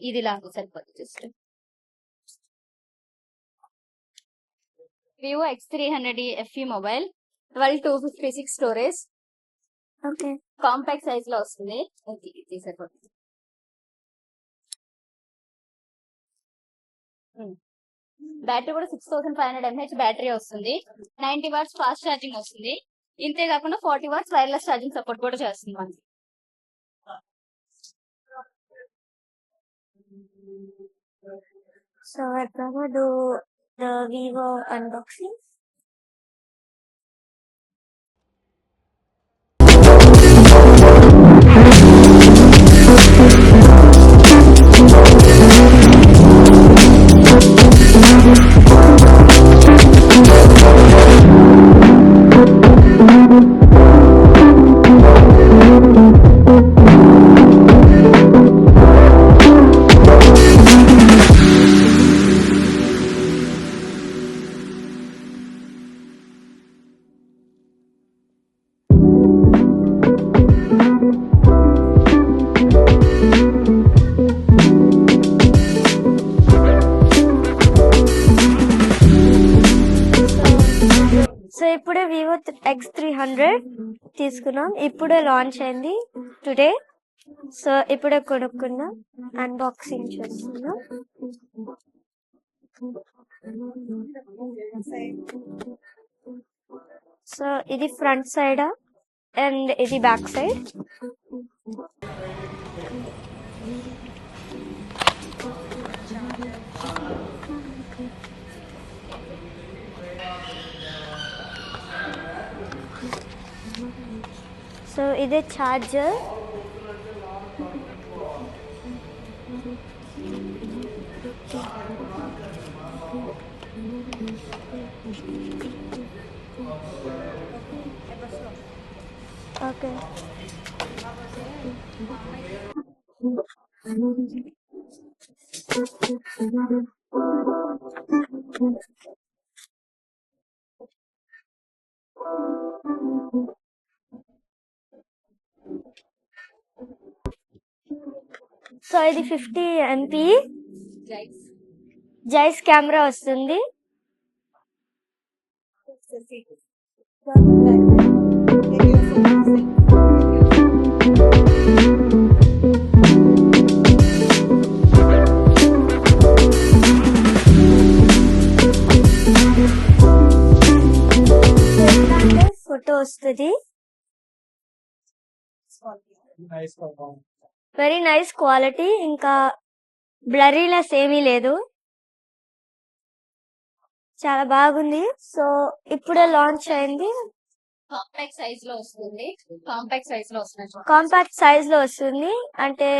ఇది లాంగ్ సరిపోతుంది. Just Vivo X300 FE mobile 12256 storage. Okay, compact size లో వస్తుంది. ఇది సరిపోతుంది. బ్యాటరీ కూడా 6500 mAh బ్యాటరీ వస్తుంది. 90 వాట్స్ ఫాస్ట్ ఛార్జింగ్ వస్తుంది. ఇంతే కాకుండా 40 వాట్స్ వైర్లెస్ ఛార్జింగ్ సపోర్ట్ కూడా చేస్తుంది మనకి. So we're gonna do the Vivo unboxing. So ఇప్పుడే వివో X300 తీసుకున్నాం. ఇప్పుడే లాంచ్ అయింది టుడే. సో ఇప్పుడే కొనుక్కున్నాం. అన్బాక్సింగ్ చేస్తున్నాం. సో ఇది ఫ్రంట్ సైడ్ అండ్ ఇది బ్యాక్ సైడ్. సో ఇదే ఛార్జర్. ఓకే, సో ఇది 50 MP జైస్ కెమెరా వస్తుంది. ఫోటో వస్తుంది. Very nice quality. ఇంకా బ్లరీనెస్ ఏమీ లేదు. చాలా బాగుంది. సో ఇప్పుడే లాంచ్ అయింది. కాంపాక్ట్ సైజ్ లో వస్తుంది. కాంపాక్ట్ సైజ్ లో వస్తుంది అంటే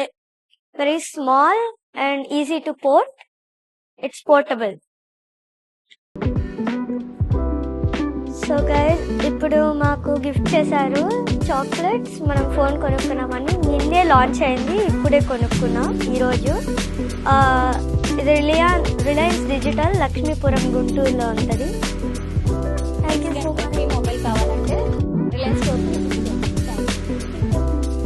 very small and easy to port. It's portable. So guys ఇప్పుడు మాకు గిఫ్ట్ చేశారు చాక్లెట్స్. మనం ఫోన్ కొనుక్కున్నామని. నిన్నే లాంచ్ అయింది. ఇప్పుడే కొనుక్కున్నాం ఈరోజు. ఇది రిలయన్స్ డిజిటల్ లక్ష్మీపురం గుంటూరులో ఉంటుంది.